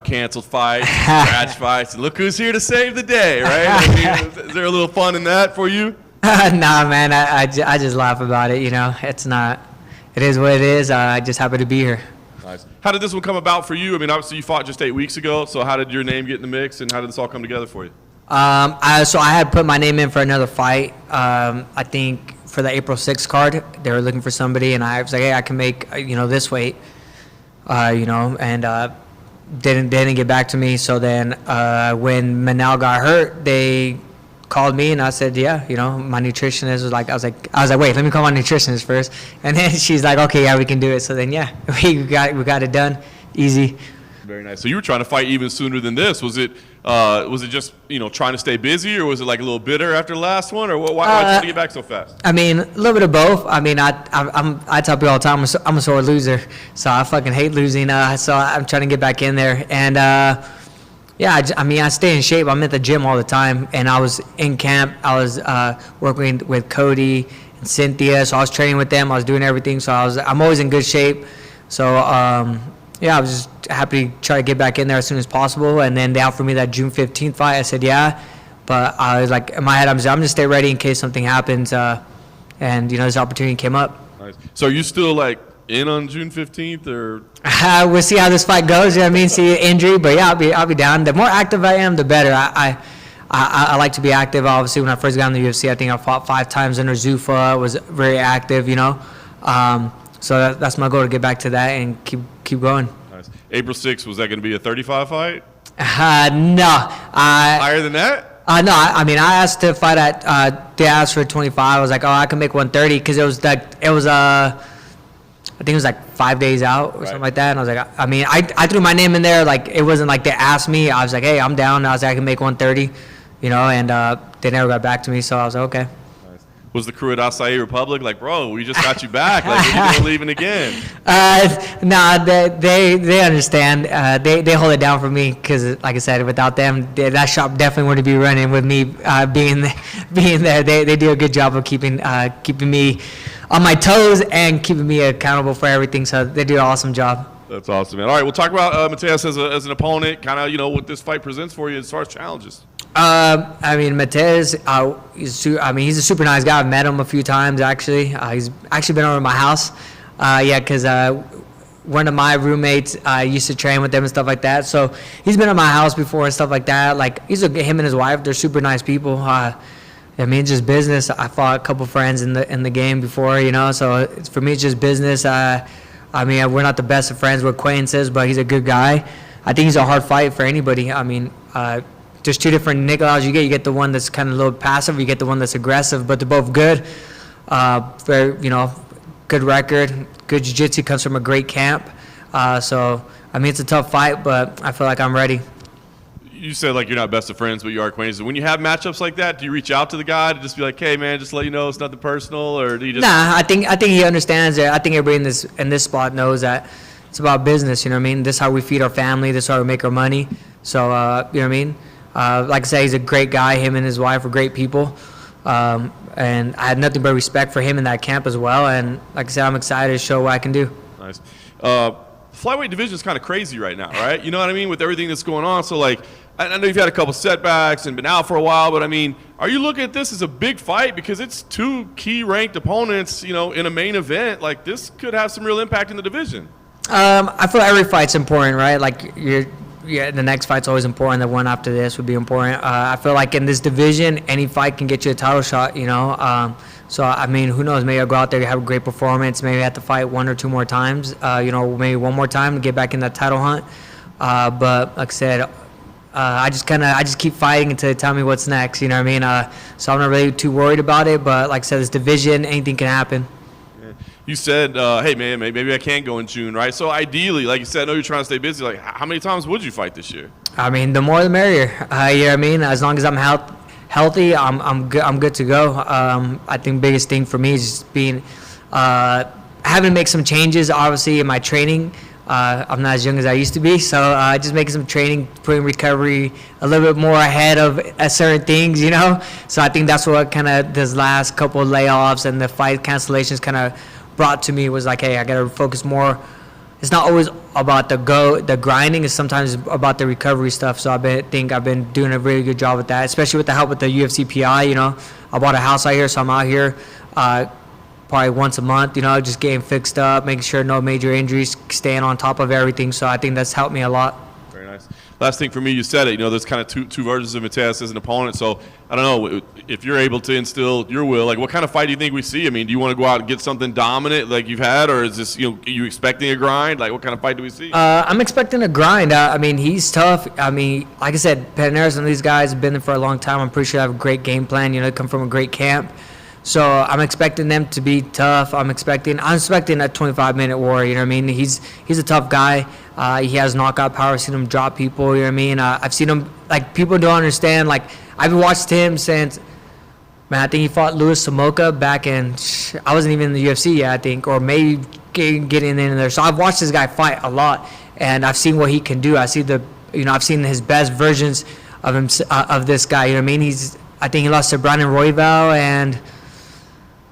canceled fights, scratch fights, and look who's here to save the day, right? I mean, is there a little fun in that for you? Nah, man, I just laugh about it, you know. It's not, it is what it is. I just happy to be here. Nice. How did this one come about for you? I mean, obviously you fought just 8 weeks ago, so how did your name get in the mix, and how did this all come together for you? So I had put my name in for another fight. I think for the April 6th card, they were looking for somebody, and I was like, hey, I can make, you know, this weight, you know, and didn't get back to me. So then when Manel got hurt, they called me, and I said, yeah, you know, my nutritionist was like, I was like, wait, let me call my nutritionist first. And then she's like, okay, yeah, we can do it. So then, yeah, we got it done, easy. Very nice. So you were trying to fight even sooner than this. Was it just, you know, trying to stay busy, or was it like a little bitter after the last one, or why did you want to get back so fast? I mean, a little bit of both. I mean, I tell people all the time, I'm a sore loser, so I fucking hate losing. So I'm trying to get back in there, and yeah, I mean, I stay in shape. I'm at the gym all the time, and I was in camp. I was working with Cody and Cynthia, so I was training with them. I was doing everything, so I'm always in good shape. So yeah, I was just happy to try to get back in there as soon as possible. And then they offered me that June 15th fight. I said yeah, but I was like, in my head, I'm just stay ready in case something happens. And you know, this opportunity came up. Nice. So are you still like in on June 15th, or? We'll see how this fight goes. You know what I mean? See injury, but yeah, I'll be down. The more active I am, the better. I like to be active. Obviously, when I first got in the UFC, I think I fought 5 times under Zuffa. Was very active, you know. So that's my goal, to get back to that and keep going. Nice. April 6th, was that going to be a 35 fight? No. Higher than that? No, I mean, I asked to fight at, they asked for 25. I was like, oh, I can make 130, because it was I think it was like 5 days out or something like that. And I was like, I mean, I threw my name in there. Like, it wasn't like they asked me. I was like, hey, I'm down. I was like, I can make 130, you know, and they never got back to me. So I was like, okay. Was the crew at Acai Republic like, bro, we just got you back, like, we're leaving again? Nah, they understand. They hold it down for me, because, like I said, without them, that shop definitely wouldn't be running with me being there. They do a good job of keeping me on my toes and keeping me accountable for everything. So they do an awesome job. That's awesome, man. All right, we'll talk about Matheus as an opponent, kind of, you know, what this fight presents for you as far as challenges. I mean, Matheus, he's a super nice guy. I've met him a few times, actually. He's actually been over to my house. Yeah, because one of my roommates used to train with them and stuff like that. So he's been at my house before and stuff like that. Like, him and his wife, they're super nice people. I mean, it's just business. I fought a couple friends in the game before, you know. So for me, it's just business. I mean, we're not the best of friends, we're acquaintances, but he's a good guy. I think he's a hard fight for anybody. I mean, there's 2 different Nicolaus you get. You get the one that's kind of a little passive, you get the one that's aggressive, but they're both good. Very, you know, good record, good jiu-jitsu, comes from a great camp. So, I mean, it's a tough fight, but I feel like I'm ready. You said, like, you're not best of friends, but you are acquaintances. When you have matchups like that, do you reach out to the guy to just be like, hey, man, just to let you know it's nothing personal, or do you just? Nah, I think he understands it. I think everybody in this spot knows that it's about business, you know what I mean? This is how we feed our family. This is how we make our money. So, you know what I mean? Like I said, he's a great guy. Him and his wife are great people. And I had nothing but respect for him in that camp as well. And like I said, I'm excited to show what I can do. Nice. Flyweight division is kind of crazy right now, right? You know what I mean? With everything that's going on. So, like, I know you've had a couple setbacks and been out for a while, but I mean, are you looking at this as a big fight? Because it's 2 key ranked opponents, you know, in a main event. Like, this could have some real impact in the division. I feel every fight's important, right? Like, the next fight's always important. The one after this would be important. I feel like in this division, any fight can get you a title shot, you know. So, I mean, who knows? Maybe I'll go out there, have a great performance. Maybe I have to fight 1 or 2 more times, you know, maybe 1 more time to get back in that title hunt. But like I said, I just keep fighting until they tell me what's next, you know what I mean? So I'm not really too worried about it. But like I said, this division, anything can happen. You said, hey, man, maybe I can't go in June, right? So ideally, like you said, I know you're trying to stay busy. Like, how many times would you fight this year? I mean, the more the merrier. You know what I mean? As long as I'm healthy, I'm good to go. I think the biggest thing for me is just being having to make some changes, obviously, in my training. I'm not as young as I used to be, so just making some training, putting recovery a little bit more ahead of certain things, you know? So I think that's what kind of this last couple of layoffs and the fight cancellations kind of brought to me, was like, hey, I got to focus more it's not always about the grinding. It's sometimes about the recovery stuff. So I've been doing a really good job with that, especially with the help with the UFC PI. You know, I bought a house out here, so I'm out here probably once a month. You know, just getting fixed up, making sure no major injuries, staying on top of everything. So I think that's helped me a lot. Very nice. Last thing for me, you said it. You know, there's kind of two versions of Matheus as an opponent. So I don't know if you're able to instill your will. Like, what kind of fight do you think we see? I mean, do you want to go out and get something dominant like you've had, or is this you expecting a grind? Like, what kind of fight do we see? I'm expecting a grind. I mean, he's tough. I mean, like I said, Perez and these guys have been there for a long time. I'm pretty sure they have a great game plan. You know, come from a great camp. So I'm expecting them to be tough. I'm expecting a 25-minute war. You know what I mean? He's a tough guy. He has knockout power. I've seen him drop people. You know what I mean? I've seen him, like, people don't understand. Like, I've watched him since, man, I think he fought Louis Samoka back in, I wasn't even in the UFC yet, I think, or maybe getting in there. So I've watched this guy fight a lot, and I've seen what he can do. I've seen his best versions of him, of this guy. You know what I mean? I think he lost to Brandon Royval, and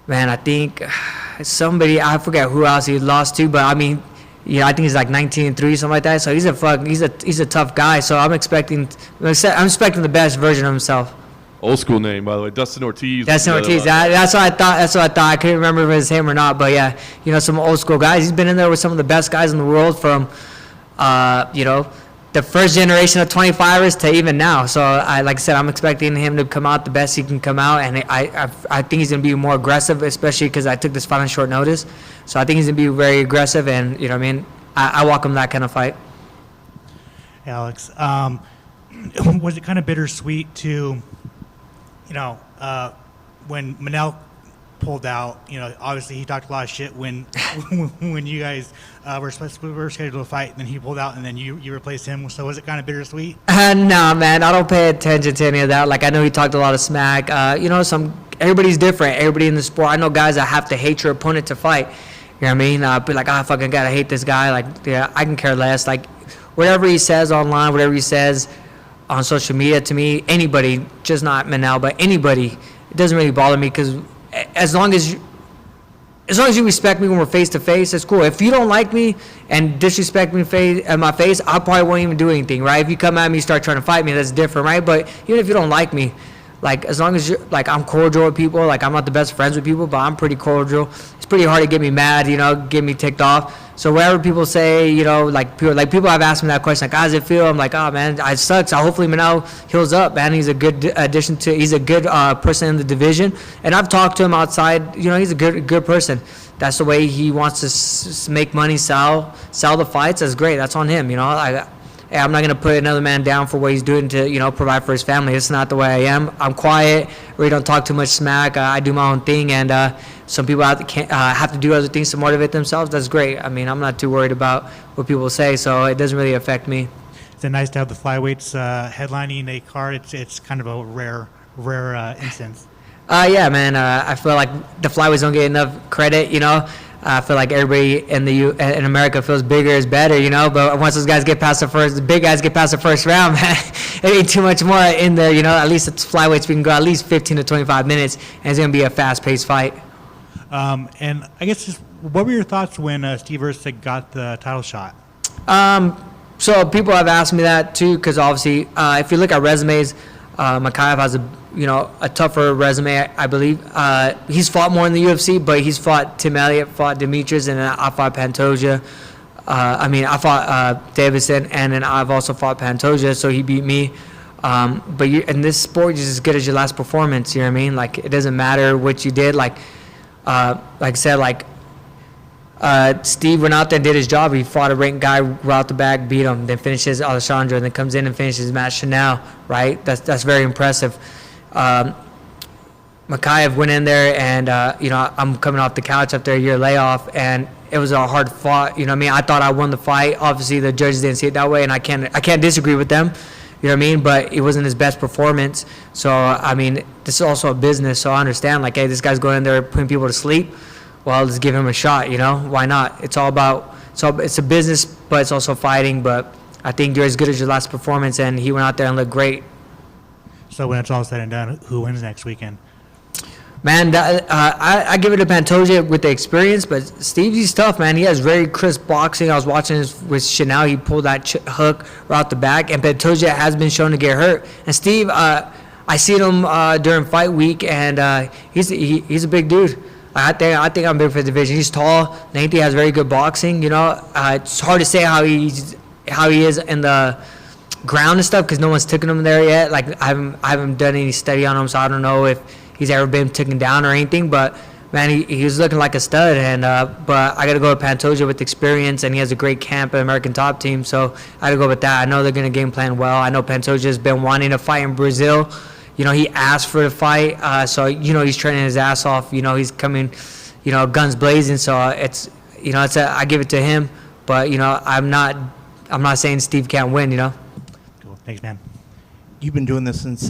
man, I think I forget who else he lost to, but I mean, I think he's like 19-3, something like that. So he's a tough guy. So I'm expecting the best version of himself. Old school name, by the way, Dustin Ortiz. That's what I thought. I couldn't remember if it was him or not, but yeah, some old school guys. He's been in there with some of the best guys in the world from, the first generation of 25ers to even now. So like I said, I'm expecting him to come out the best he can come out, and I think he's going to be more aggressive, especially because I took this fight on short notice. So I think he's going to be very aggressive, and you know what I mean. I welcome that kind of fight. Hey, Alex, was it kind of bittersweet to, when Manel pulled out? Obviously he talked a lot of shit when when you guys were scheduled to fight, and then he pulled out, and then you replaced him. So was it kind of bittersweet? No, man, I don't pay attention to any of that. Like, I know he talked a lot of smack. Everybody's different. Everybody in the sport. I know guys that have to hate your opponent to fight. You know what I mean? Be like, I fucking gotta hate this guy. Like, yeah, I can care less. Like, whatever he says online, whatever he says on social media, to me, anybody, just not Manel, but anybody, it doesn't really bother me, because as long as you respect me when we're face to face, it's cool. If you don't like me and disrespect me in my face, I probably won't even do anything, right? If you come at me, start trying to fight me, that's different, right? But even if you don't like me, like, as long as I'm cordial with people, like, I'm not the best friends with people, but I'm pretty cordial. It's pretty hard to get me mad, get me ticked off. So whatever people say, people have asked me that question, like, how does it feel? I'm like, oh man, it sucks. Hopefully Manel heals up, man. He's a good addition he's a good person in the division. And I've talked to him outside, he's a good person. That's the way he wants to make money, sell the fights. That's great. That's on him, I'm not going to put another man down for what he's doing to, provide for his family. It's not the way I am. I'm quiet. Really don't talk too much smack. I do my own thing, and some people have to do other things to motivate themselves. That's great. I mean, I'm not too worried about what people say, so it doesn't really affect me. Is it nice to have the flyweights headlining a card? It's kind of a rare instance. Yeah, man. I feel like the flyweights don't get enough credit, I feel like everybody in America feels bigger is better, But once those guys get past the big guys get past the first round, man, it ain't too much more in there, At least it's flyweights. We can go at least 15 to 25 minutes, and it's gonna be a fast-paced fight. And I guess just what were your thoughts when Steve Erceg got the title shot? So people have asked me that too, because obviously, if you look at resumes, Matheus has a tougher resume, I believe. He's fought more in the UFC, but he's fought Tim Elliott, fought Demetrius, and then I fought Pantoja. I fought Davison, and then I've also fought Pantoja, so he beat me. But in this sport, you're just as good as your last performance, you know what I mean? Like, it doesn't matter what you did. Like I said, Steve went out there and did his job. He fought a ranked guy right out the back, beat him, then finishes Alessandro, and then comes in and finishes Matt Chanel, right? That's very impressive. Matheus went in there, and I'm coming off the couch after a year layoff, and it was a hard fought. I thought I won the fight. Obviously, the judges didn't see it that way, and I can't disagree with them. You know what I mean? But it wasn't his best performance. So this is also a business, so I understand. Like, hey, this guy's going in there putting people to sleep. Well, let's give him a shot. Why not? It's all about. So it's a business, but it's also fighting. But I think you're as good as your last performance, and he went out there and looked great. So when it's all said and done, who wins next weekend? Man, I give it to Pantoja with the experience, but Steve, he's tough, man. He has very crisp boxing. I was watching this with Chanel. He pulled that hook right out the back, and Pantoja has been shown to get hurt. And Steve, I seen him during fight week, and he's a big dude. I think I'm big for the division. He's tall, lengthy, has very good boxing. You know, it's hard to say how he is in the ground and stuff because no one's taken him there yet. Like I haven't done any study on him, so I don't know if he's ever been taken down or anything. But man, he was looking like a stud. And but I got to go with Pantoja with experience, and he has a great camp at American Top Team. So I got to go with that. I know they're going to game plan well. I know Pantoja's been wanting to fight in Brazil. You know, he asked for the fight, so you know he's training his ass off. You know, he's coming, you know, guns blazing. So it's, you know, I give it to him. But you know, I'm not saying Steve can't win. You know. Cool. Thanks, man. You've been doing this since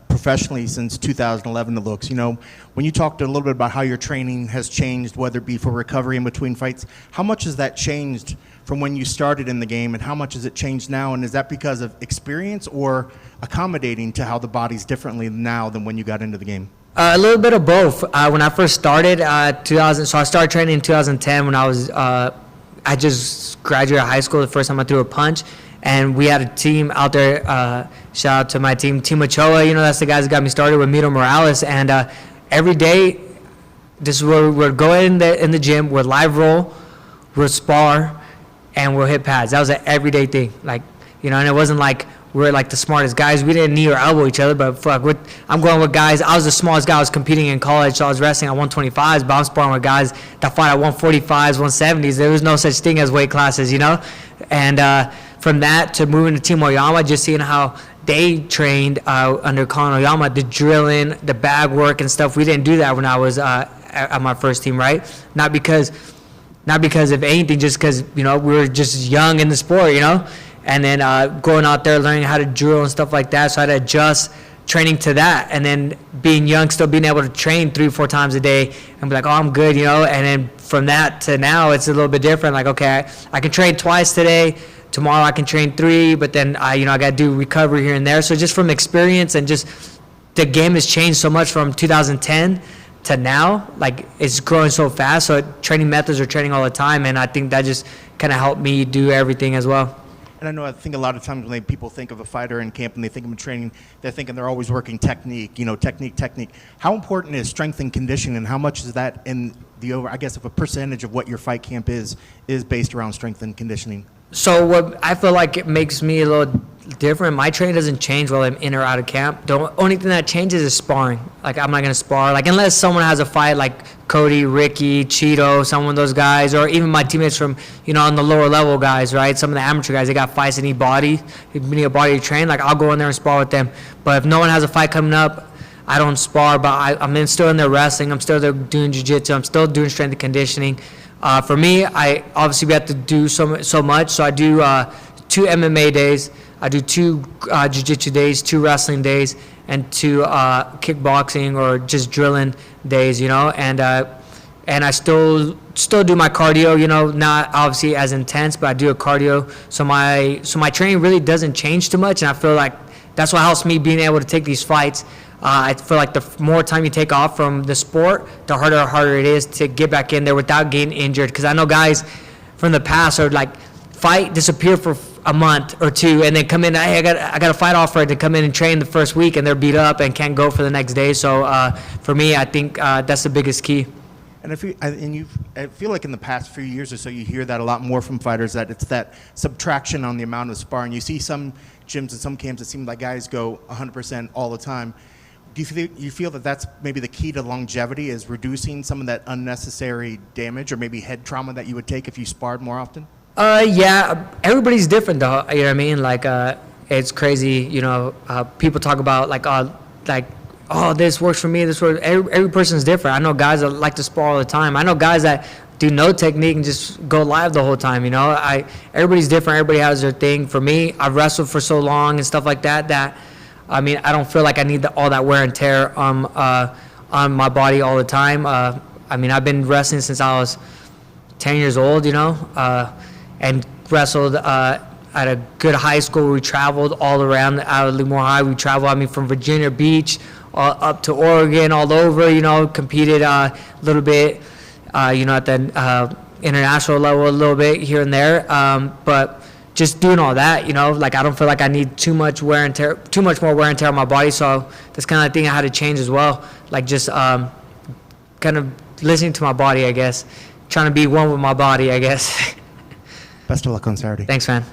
professionally since 2011. It looks. You know, when you talked a little bit about how your training has changed, whether it be for recovery in between fights, how much has that changed from when you started in the game, and how much has it changed now? And is that because of experience or accommodating to how the body's differently now than when you got into the game? A little bit of both. When I first started, so I started training in 2010 when I was, I just graduated high school, the first time I threw a punch. And we had a team out there, shout out to my team, Team Ochoa, you know, that's the guys that got me started with Mito Morales. And every day, this is where we'd go in the gym, we'd live roll, we'd spar, and we'll hit pads. That was an everyday thing. Like, you know, and it wasn't like we're like the smartest guys. We didn't knee or elbow each other, but fuck, I'm going with guys. I was the smallest guy. I was competing in college, so I was wrestling at 125s, but I'm sparring with guys that fight at 145s, 170s. There was no such thing as weight classes, you know? And from that to moving to Team Oyama, just seeing how they trained under Colin Oyama, the drilling, the bag work and stuff. We didn't do that when I was at my first team, right? Not because of anything, just because, you know, we were just young in the sport, you know? And then going out there, learning how to drill and stuff like that. So I had to adjust training to that. And then being young, still being able to train 3-4 times a day and be like, oh, I'm good, you know? And then from that to now, it's a little bit different. Like, okay, I can train twice today. Tomorrow I can train 3, but then I got to do recovery here and there. So just from experience and just the game has changed so much from 2010 to now. Like, it's growing so fast. So training methods are training all the time, and I think that just kind of helped me do everything as well. And I think a lot of times when people think of a fighter in camp and they think of training, they're thinking they're always working technique, you know, technique. How important is strength and conditioning, and how much is that in the I guess if a percentage of what your fight camp is based around strength and conditioning? So what I feel like it makes me a little different, my training doesn't change while I'm in or out of camp. The only thing that changes is sparring. Like, I'm not going to spar. Like, unless someone has a fight like Cody, Ricky, Cheeto, some of those guys, or even my teammates from, you know, on the lower level guys, right? Some of the amateur guys, they got fights, they need a body to train. Like, I'll go in there and spar with them. But if no one has a fight coming up, I don't spar, but I'm still in there wrestling. I'm still there doing jiu-jitsu. I'm still doing strength and conditioning. For me, we have to do so much. So I do 2 MMA days. I do 2 jiu-jitsu days, 2 wrestling days, and 2 kickboxing or just drilling days, you know. And I still do my cardio, you know, not obviously as intense, but I do a cardio. So my training really doesn't change too much, and I feel like that's what helps me being able to take these fights. I feel like the more time you take off from the sport, the harder it is to get back in there without getting injured. Because I know guys from the past are like, fight, disappear for a month or 2, and then come in, hey, I got a fight offer to come in and train the first week, and they're beat up and can't go for the next day. So for me, I think that's the biggest key. And I feel like in the past few years or so, you hear that a lot more from fighters, that it's that subtraction on the amount of sparring. You see some gyms and some camps, it seems like guys go 100% all the time. Do you feel that that's maybe the key to longevity, is reducing some of that unnecessary damage or maybe head trauma that you would take if you sparred more often? Yeah, everybody's different though. You know what I mean? Like, it's crazy. You know, people talk about oh, this works for me. This works. Every person's different. I know guys that like to spar all the time. I know guys that do no technique and just go live the whole time. You know, everybody's different. Everybody has their thing. For me, I've wrestled for so long and stuff like that. I mean, I don't feel like I need all that wear and tear on my body all the time. I mean, I've been wrestling since I was 10 years old, you know, and wrestled at a good high school. We traveled all around out of Livermore High. We traveled, from Virginia Beach up to Oregon, all over, you know, competed a little bit, you know, at the international level a little bit here and there. But just doing all that, you know, like I don't feel like I need too much more wear and tear on my body. So that's kind of the thing I had to change as well. Like just kind of listening to my body, I guess. Trying to be one with my body, I guess. Best of luck on Saturday. Thanks, man.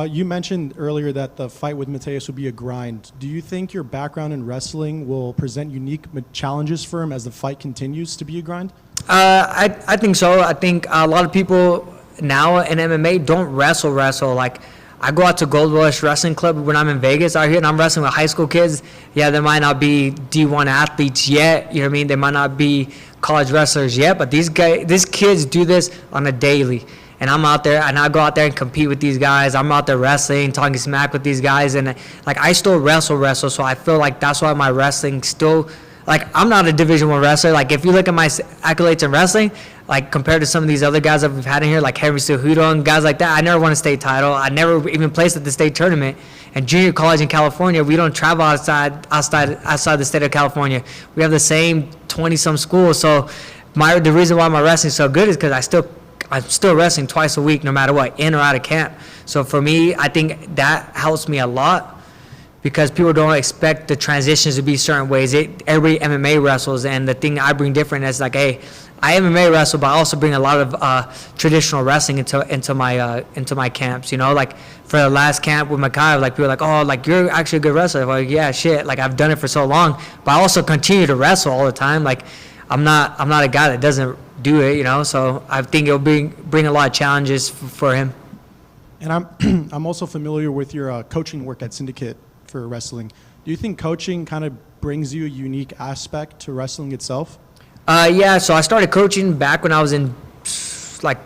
You mentioned earlier that the fight with Matheus would be a grind. Do you think your background in wrestling will present unique challenges for him as the fight continues to be a grind? I think so. I think a lot of people now in MMA don't wrestle. Like, I go out to Gold Rush Wrestling Club when I'm in Vegas out here, and I'm wrestling with high school kids. Yeah, they might not be D1 athletes yet. You know what I mean? They might not be college wrestlers yet, but these kids do this on a daily. And I'm out there, and I go out there and compete with these guys. I'm out there wrestling, talking smack with these guys, and like I still wrestle. So I feel like that's why my wrestling still, like I'm not a Division I wrestler. Like if you look at my accolades in wrestling, like compared to some of these other guys that we've had in here, like Henry Cejudo and guys like that, I never won a state title. I never even placed at the state tournament. And junior college in California, we don't travel outside the state of California. We have the same 20-some schools. So the reason why my wrestling's so good is because I'm still wrestling twice a week, no matter what, in or out of camp. So for me, I think that helps me a lot because people don't expect the transitions to be certain ways. Every MMA wrestles, and the thing I bring different is like, hey, I MMA wrestle, but I also bring a lot of traditional wrestling into my camps. You know, like for the last camp with Makai, like people are like, oh, like you're actually a good wrestler. I'm like, yeah, shit. Like I've done it for so long, but I also continue to wrestle all the time. Like I'm not a guy that doesn't do it, you know. So I think it'll bring a lot of challenges for him. And I'm also familiar with your coaching work at Syndicate for wrestling. Do you think coaching kind of brings you a unique aspect to wrestling itself? Yeah, so I started coaching back when I was in, like,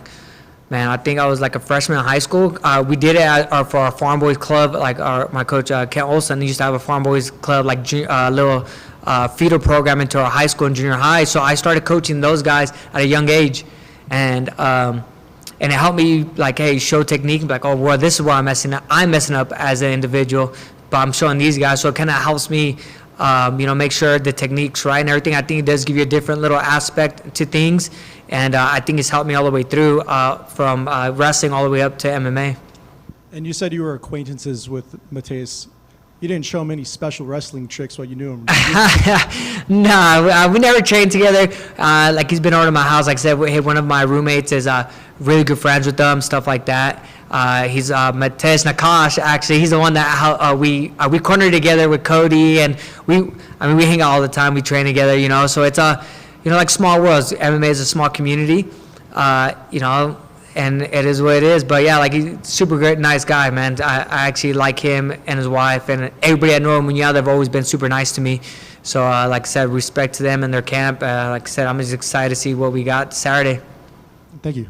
man, I think I was like a freshman in high school. We did it for our Farm Boys Club. Like my coach, Kent Olson, used to have a Farm Boys Club, like little feeder program into our high school and junior high. So I started coaching those guys at a young age. And it helped me, like, hey, show technique. Like, oh, well, this is where I'm messing up as an individual, but I'm showing these guys. So it kind of helps me make sure the technique's right and everything. I think it does give you a different little aspect to things, and I think it's helped me all the way through from wrestling all the way up to MMA. And you said you were acquaintances with Matheus. You didn't show him any special wrestling tricks while you knew him. No, we never trained together. Like he's been over to my house. Like I said, one of my roommates is really good friends with them, stuff like that. He's Matheus Nicolau, actually. He's the one that we corner together with Cody, and we hang out all the time. We train together, you know. So it's like small worlds. MMA is a small community, and it is what it is. But yeah, like he's super great, nice guy, man. I actually like him and his wife, and everybody at Northern Muñoz. They've always been super nice to me. So like I said, respect to them and their camp. Like I said, I'm just excited to see what we got Saturday. Thank you.